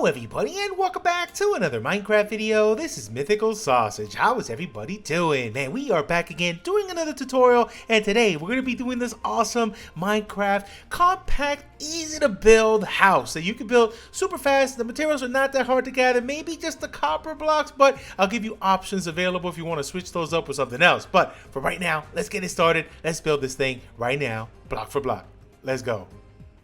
Hello everybody and welcome back to another Minecraft video. This is Mythical Sausage. How is everybody doing? Man, we are back again doing another tutorial, and today we're going to be doing this awesome Minecraft compact, easy to build house that you can build super fast. The materials are not that hard to gather, maybe just the copper blocks, but I'll give you options available if you want to switch those up with something else. But for right now, let's get it started. Let's build this thing right now, block for block. Let's go.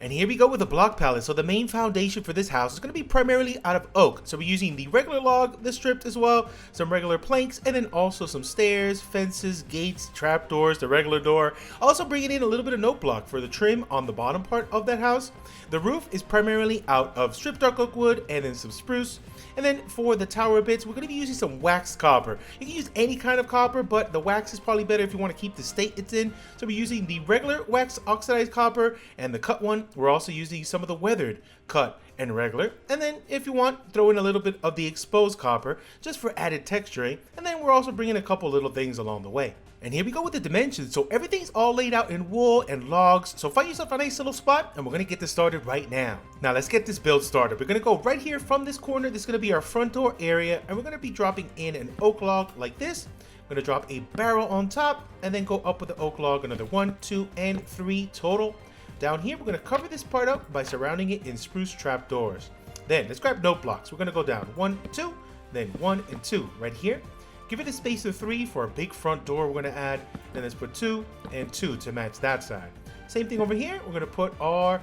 And here we go with the block palette. So the main foundation for this house is going to be primarily out of oak. So we're using the regular log, the stripped as well, some regular planks, and then also some stairs, fences, gates, trapdoors, the regular door. Also bringing in a little bit of note block for the trim on the bottom part of that house. The roof is primarily out of stripped dark oak wood and then some spruce. And then for the tower bits, we're going to be using some waxed copper. You can use any kind of copper, but the wax is probably better if you want to keep the state it's in. So we're using the regular wax oxidized copper and the cut one. We're also using some of the weathered cut and regular. And then if you want, throw in a little bit of the exposed copper just for added texturing. And then we're also bringing a couple little things along the way. And here we go with the dimensions. So everything's all laid out in wool and logs. So find yourself a nice little spot and we're going to get this started right now. Now let's get this build started. We're going to go right here from this corner. This is going to be our front door area. And we're going to be dropping in an oak log like this. I'm going to drop a barrel on top and then go up with the oak log. Another 1, 2, and 3 total. Down here, we're going to cover this part up by surrounding it in spruce trapdoors. Then let's grab note blocks. We're going to go down 1, 2, then 1 and 2 right here. Give it a space of 3 for a big front door we're going to add. Then let's put 2 and 2 to match that side. Same thing over here. We're going to put our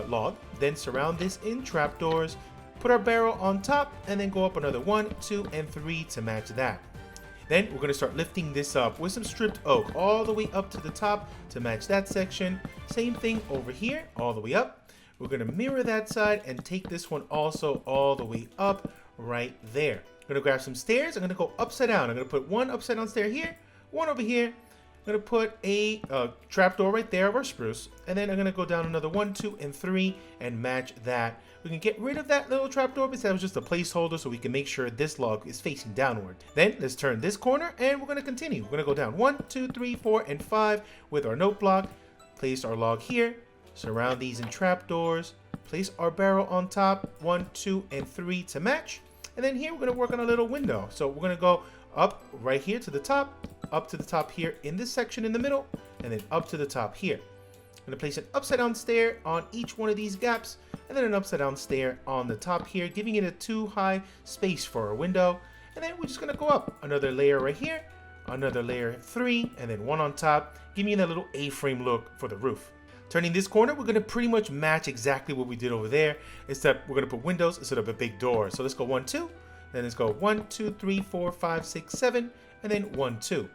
log, then surround this in trapdoors. Put our barrel on top and then go up another 1, 2, and 3 to match that. Then we're going to start lifting this up with some stripped oak all the way up to the top to match that section. Same thing over here, all the way up. We're going to mirror that side and take this one also all the way up right there. I'm going to grab some stairs. I'm going to go upside down. I'm going to put one upside down stair here, one over here. I'm going to put a trapdoor right there of our spruce. And then I'm going to go down another 1, 2, and 3 and match that. We can get rid of that little trapdoor because that was just a placeholder so we can make sure this log is facing downward. Then let's turn this corner and we're going to continue. We're going to go down 1, 2, 3, 4, and 5 with our note block. Place our log here. Surround these in trapdoors. Place our barrel on top. 1, 2, and 3 to match. And then here we're going to work on a little window. So we're going to go up right here to the top, up to the top here in this section in the middle, and then up to the top here. I'm going to place an upside down stair on each one of these gaps, and then an upside down stair on the top here, giving it a 2 high space for our window. And then we're just going to go up another layer right here, another layer 3, and then 1 on top, giving it a little A-frame look for the roof. Turning this corner, we're going to pretty much match exactly what we did over there, except we're going to put windows instead of a big door. So let's go 1, 2, then let's go 1, 2, 3, 4, 5, 6, 7, and then 1, 2.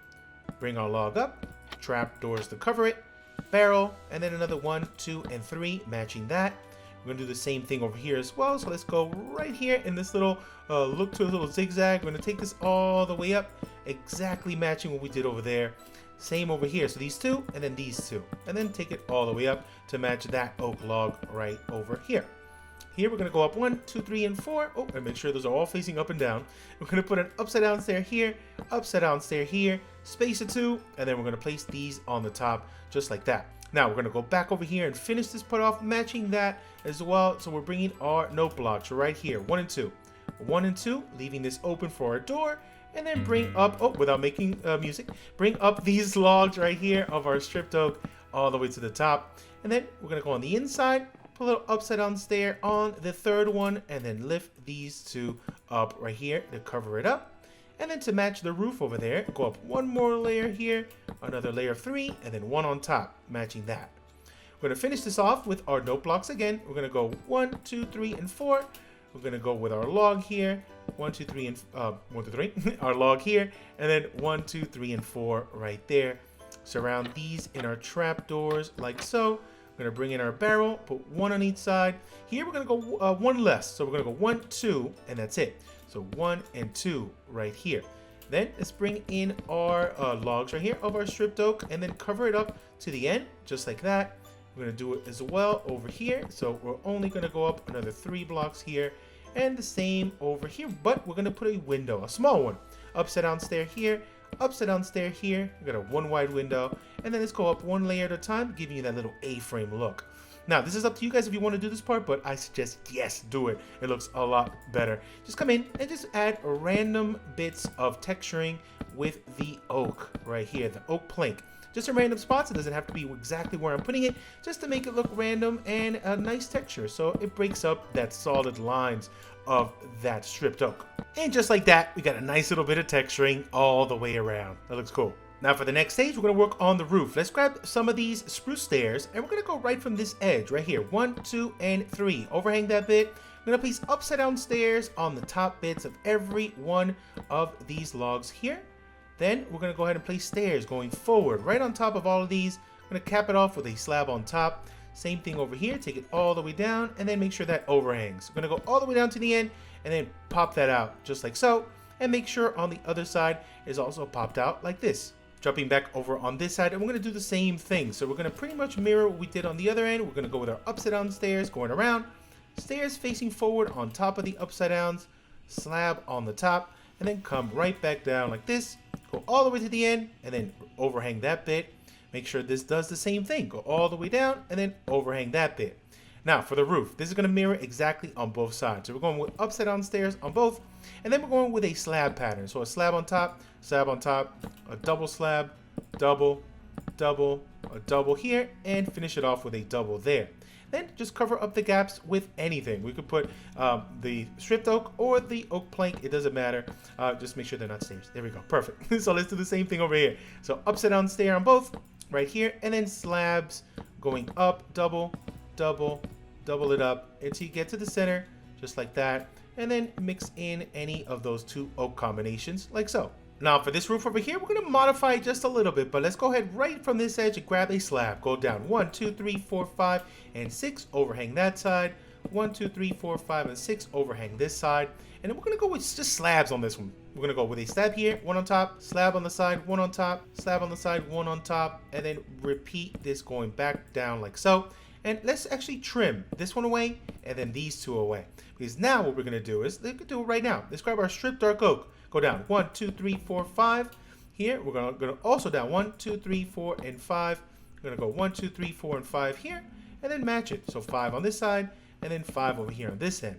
Bring our log up, trap doors to cover it, barrel, and then another 1, 2, and 3, matching that. We're going to do the same thing over here as well. So let's go right here in this little look to a little zigzag. We're going to take this all the way up, exactly matching what we did over there. Same over here. So these two and then these two. And then take it all the way up to match that oak log right over here. Here we're going to go up 1, 2, 3, and 4. Oh, and make sure those are all facing up and down. We're going to put an upside down stair here, upside down stair here, space of 2, and then we're going to place these on the top just like that. Now we're going to go back over here and finish this part off, matching that as well. So we're bringing our note blocks right here, 1 and 2. 1 and 2, leaving this open for our door. And then bring up, oh, without making music, bring up these logs right here of our stripped oak all the way to the top. And then we're going to go on the inside, put a little upside down stair on the third one, and then lift these two up right here to cover it up. And then to match the roof over there, go up one more layer here, another layer 3, and then 1 on top, matching that. We're going to finish this off with our note blocks again. We're going to go 1, 2, 3, and 4. We're going to go with our log here, 1, 2, 3, and 1, 2, 3, our log here, and then 1, 2, 3, and 4 right there. Surround these in our trapdoors like so. We're going to bring in our barrel, put 1 on each side. Here we're going to go 1 less, so we're going to go 1, 2, and that's it. So 1 and 2 right here. Then let's bring in our logs right here of our stripped oak and then cover it up to the end, just like that. We're going to do it as well over here. So we're only going to go up another 3 blocks here and the same over here. But we're going to put a window, a small one. Upside down stair here, upside down stair here. We've got a 1 wide window. And then let's go up 1 layer at a time, giving you that little A-frame look. Now, this is up to you guys if you want to do this part, but I suggest yes, do it. It looks a lot better. Just come in and just add random bits of texturing with the oak right here, the oak plank. Just in random spots. It doesn't have to be exactly where I'm putting it, just to make it look random and a nice texture, so it breaks up that solid lines of that stripped oak. And just like that, we got a nice little bit of texturing all the way around. That looks cool. Now for the next stage, we're going to work on the roof. Let's grab some of these spruce stairs, and we're going to go right from this edge right here. 1, 2, and 3. Overhang that bit. I'm going to place upside down stairs on the top bits of every one of these logs here. Then we're going to go ahead and place stairs going forward right on top of all of these. I'm going to cap it off with a slab on top. Same thing over here. Take it all the way down and then make sure that overhangs. I'm going to go all the way down to the end and then pop that out just like so. And make sure on the other side is also popped out like this. Jumping back over on this side, and we're going to do the same thing. So we're going to pretty much mirror what we did on the other end. We're going to go with our upside down stairs going around. Stairs facing forward on top of the upside downs. Slab on the top. And then come right back down like this. Go all the way to the end and then overhang that bit. Make sure this does the same thing. Go all the way down and then overhang that bit. Now for the roof, this is going to mirror exactly on both sides. So we're going with upside down stairs on both. And then we're going with a slab pattern. So a slab on top, a double slab, double, double, a double here, and finish it off with a double there. Then just cover up the gaps with anything. We could put the stripped oak or the oak plank. It doesn't matter. Just make sure they're not stairs. There we go. Perfect. So let's do the same thing over here. So upside down stair on both right here. And then slabs going up, double, double, double it up until you get to the center, just like that. And then mix in any of those two oak combinations like so. Now for this roof over here, we're going to modify it just a little bit, but let's go ahead right from this edge and grab a slab. Go down 1, 2, 3, 4, 5, and 6. Overhang that side. 1, 2, 3, 4, 5, and 6. Overhang this side. And then we're going to go with just slabs on this one. We're going to go with a slab here, one on top, slab on the side, one on top, slab on the side, one on top, and then repeat this going back down like so. And let's actually trim this one away and then these two away. Because now what we're going to do is, we could do it right now. Let's grab our stripped dark oak. Go down 1, 2, 3, 4, 5. Here, we're going to also down 1, 2, 3, 4, and 5. We're going to go 1, 2, 3, 4, and 5 here, and then match it. So 5 on this side, and then 5 over here on this end.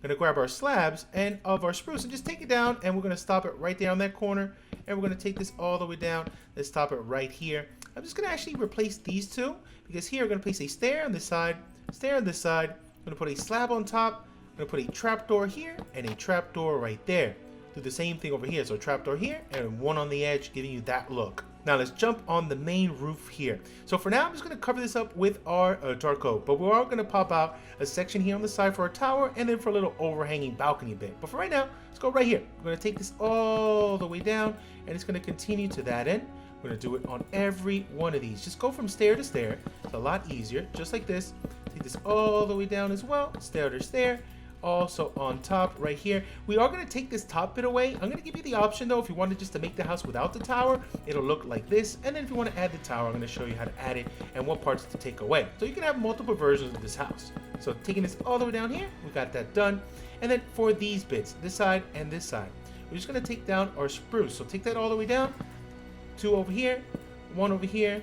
We're going to grab our slabs and of our spruce and just take it down, and we're going to stop it right there on that corner. And we're going to take this all the way down. Let's stop it right here. I'm just going to actually replace these two, because here we're going to place a stair on this side, stair on this side. I'm going to put a slab on top. I'm going to put a trapdoor here and a trapdoor right there. Do the same thing over here. So trapdoor here and one on the edge, giving you that look. Now let's jump on the main roof here. So for now, I'm just going to cover this up with our dark oak, but we're all going to pop out a section here on the side for our tower and then for a little overhanging balcony bit. But for right now, let's go right here. We're going to take this all the way down, and it's going to continue to that end. We're going to do it on every one of these. Just go from stair to stair. It's a lot easier, just like this. Take this all the way down as well, stair to stair. Also on top right here, we are going to take this top bit away. I'm going to give you the option though, if you wanted just to make the house without the tower, it'll look like this. And then if you want to add the tower, I'm going to show you how to add it and what parts to take away. So you can have multiple versions of this house. So taking this all the way down here, we got that done. And then for these bits, this side and this side, we're just going to take down our spruce. So take that all the way down, 2 over here, 1 over here,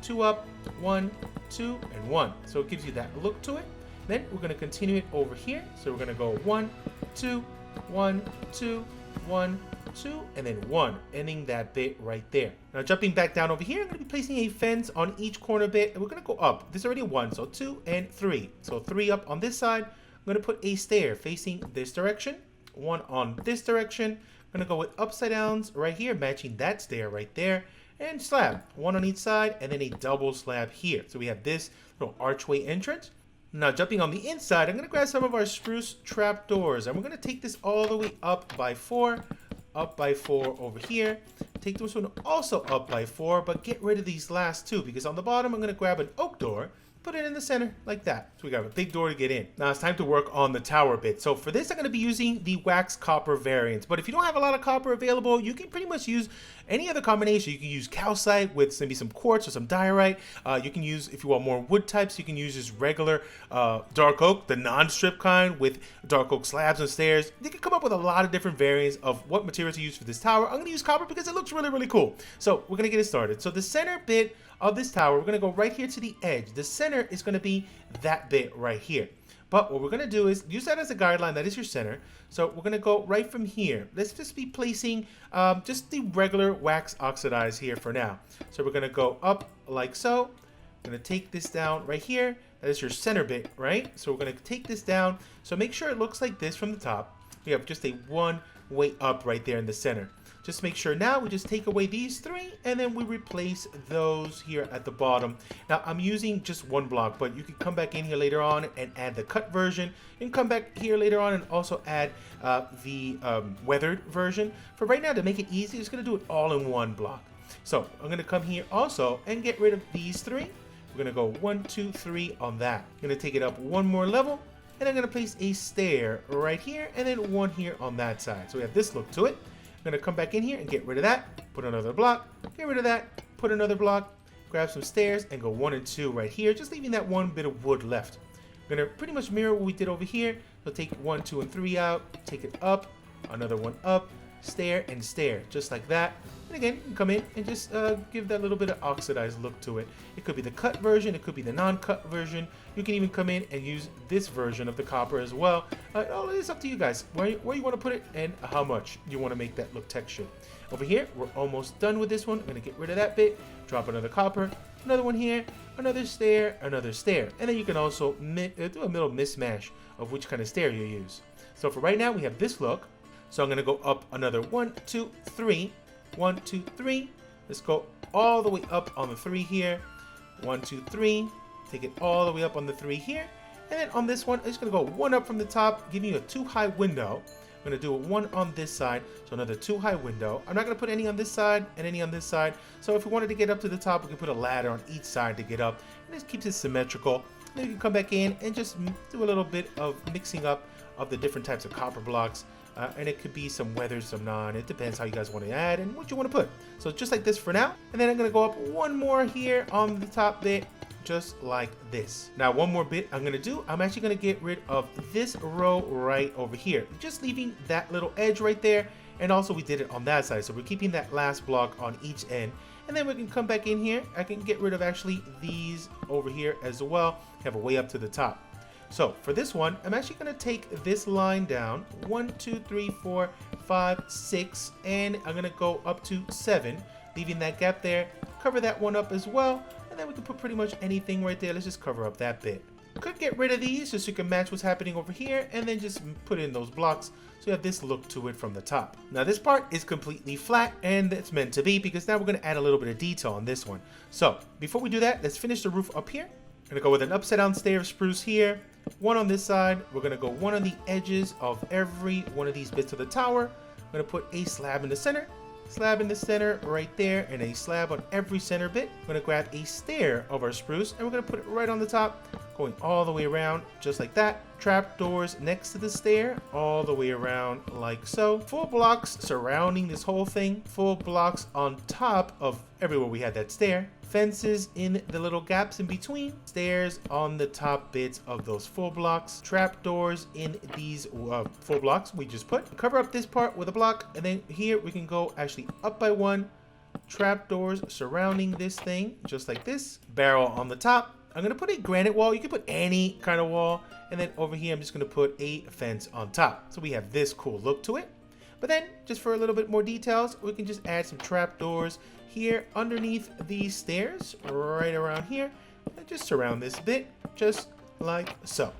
2 up, 1, 2, and 1. So it gives you that look to it. Then we're going to continue it over here. So we're going to go 1, 2, 1, 2, 1, 2, and then 1, ending that bit right there. Now jumping back down over here, I'm going to be placing a fence on each corner bit, and we're going to go up. This is already 1, so 2 and 3. So 3 up on this side. I'm going to put a stair facing this direction, 1 on this direction. I'm going to go with upside downs right here, matching that stair right there, and slab, 1 on each side, and then a double slab here. So we have this little archway entrance. Now jumping on the inside, I'm going to grab some of our spruce trapdoors, and we're going to take this all the way up by 4 over here. Take this one also up by 4, but get rid of these last two, because on the bottom I'm going to grab an oak door, put it in the center like that. So we got a big door to get in. Now it's time to work on the tower bit. So for this, I'm going to be using the wax copper variant. But if you don't have a lot of copper available, you can pretty much use any other combination. You can use calcite with maybe some quartz or some diorite. You can use, if you want more wood types, you can use just regular dark oak, the non-strip kind with dark oak slabs and stairs. You can come up with a lot of different variants of what material to use for this tower. I'm going to use copper because it looks really, really cool. So we're going to get it started. So the center bit of this tower, we're going to go right here to the edge. The center is going to be that bit right here. But what we're going to do is use that as a guideline. That is your center. So we're going to go right from here. Let's just be placing just the regular wax oxidize here for now. So we're going to go up like so. I'm going to take this down right here. That is your center bit, right? So we're going to take this down. So make sure it looks like this from the top. We have just a one way up right there in the center. Just make sure now we just take away these three and then we replace those here at the bottom. Now I'm using just one block, but you can come back in here later on and add the cut version. You can come back here later on and also add the weathered version. For right now, to make it easy, it's going to do it all in one block. So I'm going to come here also and get rid of these three. We're going to go 1, 2, 3 on that. I'm going to take it up one more level. And I'm going to place a stair right here and then one here on that side. So we have this look to it. I'm going to come back in here and get rid of that, put another block, get rid of that, put another block, grab some stairs and go 1 and 2 right here, just leaving that one bit of wood left. I'm going to pretty much mirror what we did over here. So take 1, 2, and 3 out, take it up, another one up, stair and stair, just like that. And again, you can come in and just give that little bit of oxidized look to it. It could be the cut version, it could be the non-cut version. You can even come in and use this version of the copper as well. All it is up to you guys, where you want to put it and how much you want to make that look textured. Over here, we're almost done with this one. I'm going to get rid of that bit, drop another copper, another one here, another stair, and then you can also do a little mismatch of which kind of stair you use. So for right now, we have this look. So I'm going to go up another 1, 2, 3. 1, 2, 3. Let's go all the way up on the 3 here. 1, 2, 3. Take it all the way up on the 3 here. And then on this one, I'm just going to go 1 up from the top, giving you a 2 high window. I'm going to do a 1 on this side, so another 2 high window. I'm not going to put any on this side and any on this side. So if we wanted to get up to the top, we can put a ladder on each side to get up. And this keeps it symmetrical. And then you can come back in and just do a little bit of mixing up of the different types of copper blocks. And it could be some weathered, some non. It depends how you guys want to add and what you want to put. So just like this for now. And then I'm going to go up one more here on the top bit, just like this. Now one more bit I'm going to do. I'm actually going to get rid of this row right over here. Just leaving that little edge right there. And also we did it on that side. So we're keeping that last block on each end. And then we can come back in here. I can get rid of actually these over here as well. Have a way up to the top. So for this one, I'm actually going to take this line down 1, 2, 3, 4, 5, 6, and I'm going to go up to 7, leaving that gap there. Cover that one up as well, and then we can put pretty much anything right there. Let's just cover up that bit. Could get rid of these just so you can match what's happening over here, and then just put in those blocks so you have this look to it from the top. Now this part is completely flat, and it's meant to be because now we're going to add a little bit of detail on this one. So before we do that, let's finish the roof up here. I'm going to go with an upside down stair of spruce here. 1 on this side. We're going to go 1 on the edges of every one of these bits of the tower. I'm going to put a slab in the center, right there, and a slab on every center bit. I'm going to grab a stair of our spruce and we're going to put it right on the top, going all the way around just like that. Trap doors next to the stair all the way around like so. Full blocks surrounding this whole thing. Full blocks on top of everywhere we had that stair. Fences in the little gaps in between. Stairs on the top bits of those full blocks. Trap doors in these full blocks we just put. Cover up this part with a block, and then here we can go actually up by 1. Trap doors surrounding this thing just like this. Barrel on the top. I'm going to put a granite wall. You can put any kind of wall. And then over here I'm just going to put a fence on top. So we have this cool look to it. But then just for a little bit more details, we can just add some trap doors here underneath these stairs right around here, and just surround this bit just like so.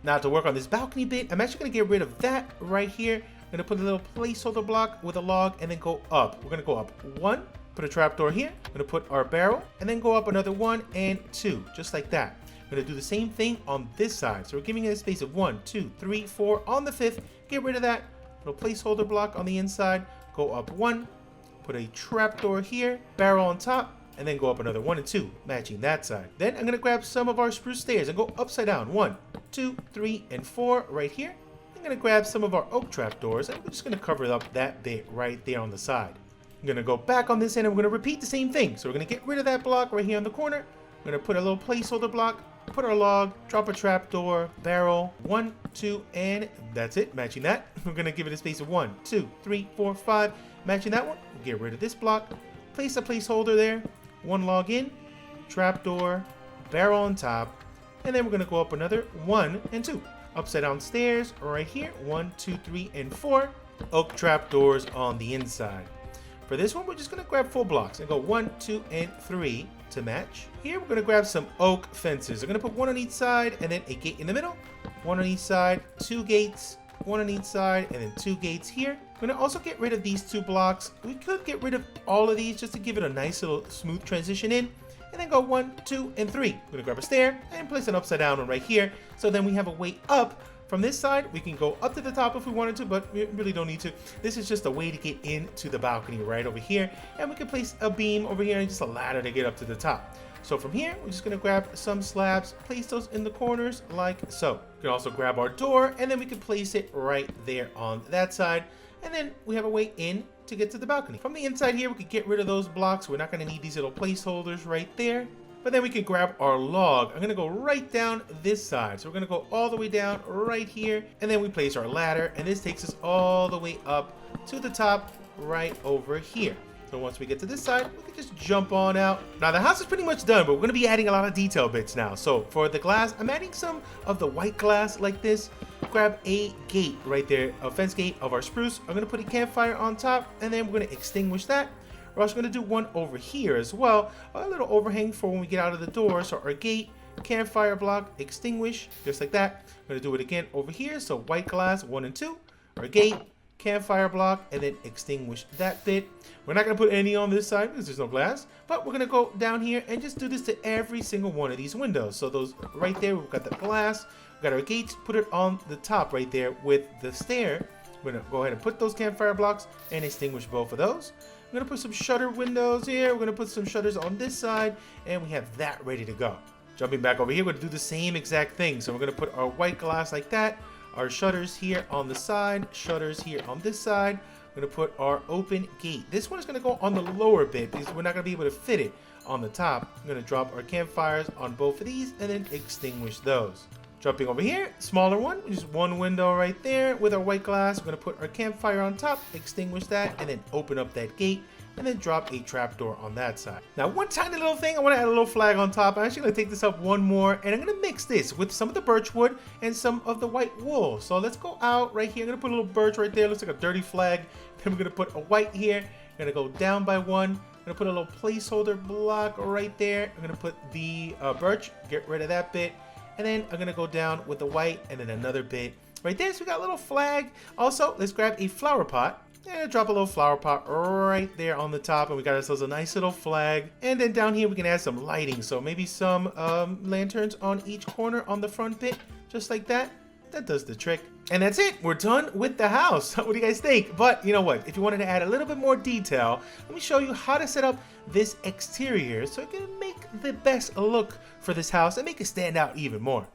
Now to work on this balcony bit, I'm actually going to get rid of that right here. I'm going to put a little placeholder block with a log and then go up. We're going to go up 1, put a trap door here. I'm going to put our barrel and then go up another 1 and 2, just like that. I'm going to do the same thing on this side. So we're giving it a space of 1, 2, 3, 4 on the 5th. Get rid of that. Put a placeholder block on the inside. Go up 1. Put a trapdoor here, barrel on top, and then go up another 1 and 2, matching that side. Then I'm going to grab some of our spruce stairs and go upside down 1, 2, 3, and 4 right here. I'm going to grab some of our oak trapdoors and we're just going to cover up that bit right there on the side. I'm going to go back on this end and we're going to repeat the same thing. So we're going to get rid of that block right here on the corner. I'm going to put a little placeholder block, put our log, drop a trapdoor, barrel, 1, 2, and that's it, matching that. We're going to give it a space of 1, 2, 3, 4, 5, matching that one. Get rid of this block, place a placeholder there, 1 log in, trapdoor, barrel on top, and then we're gonna go up another 1 and 2. Upside down stairs right here, 1, 2, 3, and 4. Oak trapdoors on the inside. For this one, we're just gonna grab full blocks and go 1, 2, and 3 to match. Here, we're gonna grab some oak fences. We're gonna put 1 on each side and then a gate in the middle. 1 on each side, 2 gates, 1 on each side, and then 2 gates here. We're gonna also get rid of these 2 blocks. We could get rid of all of these just to give it a nice little smooth transition in. And then go 1, 2, and 3. We're gonna grab a stair and place an upside down one right here. So then we have a way up. From this side, we can go up to the top if we wanted to, but we really don't need to. This is just a way to get into the balcony right over here. And we can place a beam over here and just a ladder to get up to the top. So from here, we're just gonna grab some slabs, place those in the corners like so. We can also grab our door and then we can place it right there on that side. And then we have a way in to get to the balcony. From the inside here, we can get rid of those blocks. We're not gonna need these little placeholders right there. But then we can grab our log. I'm gonna go right down this side. So we're gonna go all the way down right here. And then we place our ladder. And this takes us all the way up to the top right over here. So once we get to this side, we can just jump on out. Now the house is pretty much done, but we're gonna be adding a lot of detail bits now. So for the glass, I'm adding some of the white glass like this. Grab a gate right there, a fence gate of our spruce. I'm gonna put a campfire on top and then we're gonna extinguish that. We're also going to do one over here as well, a little overhang for when we get out of the door. So our gate, campfire block, extinguish, just like that. I'm going to do it again over here. So white glass, 1 and 2, our gate, campfire block, and then extinguish that bit. We're not going to put any on this side because there's no glass, but we're going to go down here and just do this to every single one of these windows. So those right there, we've got the glass, we've got our gates, put it on the top right there with the stair. We're going to go ahead and put those campfire blocks and extinguish both of those. I'm going to put some shutter windows here. We're going to put some shutters on this side, and we have that ready to go. Jumping back over here, we're going to do the same exact thing. So we're going to put our white glass like that, our shutters here on the side, shutters here on this side. We're going to put our open gate. This one is going to go on the lower bit because we're not going to be able to fit it on the top. I'm going to drop our campfires on both of these and then extinguish those. Jumping over here, smaller one, just one window right there with our white glass. We're gonna put our campfire on top, extinguish that, and then open up that gate, and then drop a trapdoor on that side. Now, one tiny little thing, I wanna add a little flag on top. I'm actually gonna take this up one more, and I'm gonna mix this with some of the birch wood and some of the white wool. So let's go out right here. I'm gonna put a little birch right there, looks like a dirty flag. Then we're gonna put a white here. I'm gonna go down by 1. I'm gonna put a little placeholder block right there. I'm gonna put the birch, get rid of that bit. And then I'm gonna go down with the white and then another bit right there. So we got a little flag. Also, let's grab a flower pot and drop a little flower pot right there on the top. And we got ourselves a nice little flag. And then down here, we can add some lighting. So maybe some lanterns on each corner on the front bit, just like that. That does the trick. And that's it. We're done with the house. What do you guys think? But you know what? If you wanted to add a little bit more detail, let me show you how to set up this exterior so it can make the best look for this house and make it stand out even more.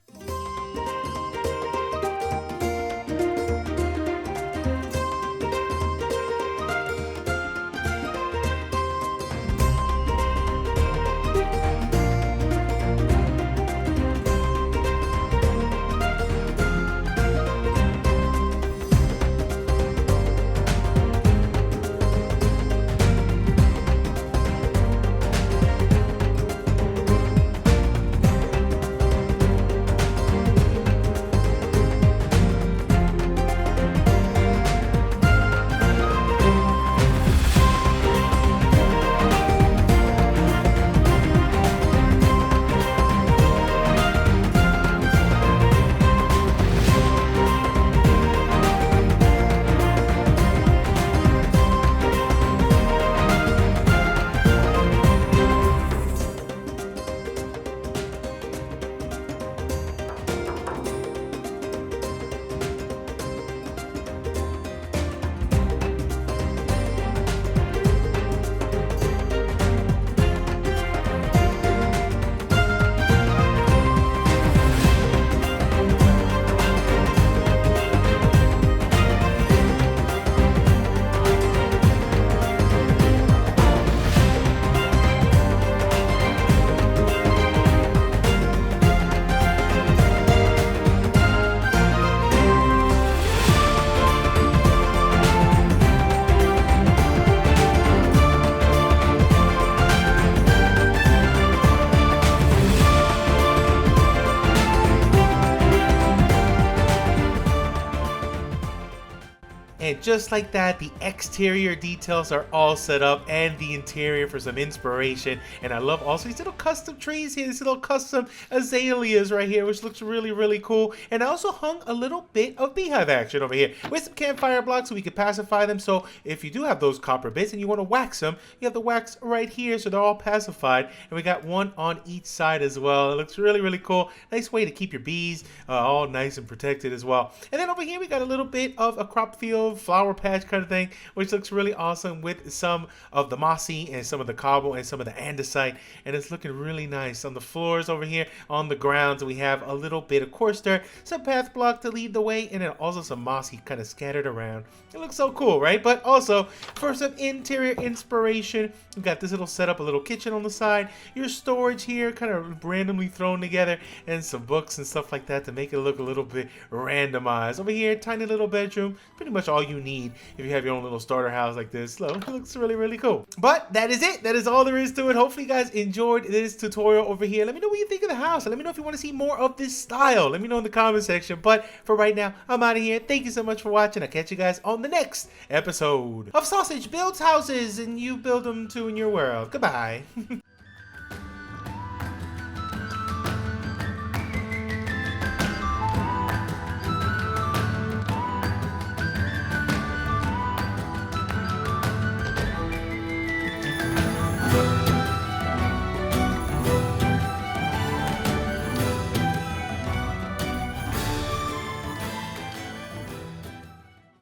just like that, the exterior details are all set up and the interior for some inspiration. And I love also these little custom trees here, these little custom azaleas right here, which looks really, really cool. And I also hung a little bit of beehive action over here with some campfire blocks so we can pacify them. So if you do have those copper bits and you want to wax them, you have the wax right here so they're all pacified. And we got one on each side as well. It looks really, really cool. Nice way to keep your bees all nice and protected as well. And then over here we got a little bit of a crop field, flower patch kind of thing, which looks really awesome with some of the mossy and some of the cobble and some of the andesite. And it's looking really nice. On the floors over here, on the grounds, we have a little bit of coarse dirt, some path block to lead the way, and then also some mossy kind of scattered around. It looks so cool, right? But also, for some interior inspiration, we've got this little setup, a little kitchen on the side, your storage here kind of randomly thrown together, and some books and stuff like that to make it look a little bit randomized. Over here, tiny little bedroom, pretty much all you need if you have your own little starter house like this. So it looks really, really cool. But that is it. That is all there is to it. Hopefully you guys enjoyed this tutorial over here. Let me know what you think of the house. Let me know if you want to see more of this style. Let me know in the comment section. But for right now, I'm out of here. Thank you so much for watching. I'll catch you guys on the next episode of Sausage Builds Houses, and you build them too in your world. Goodbye.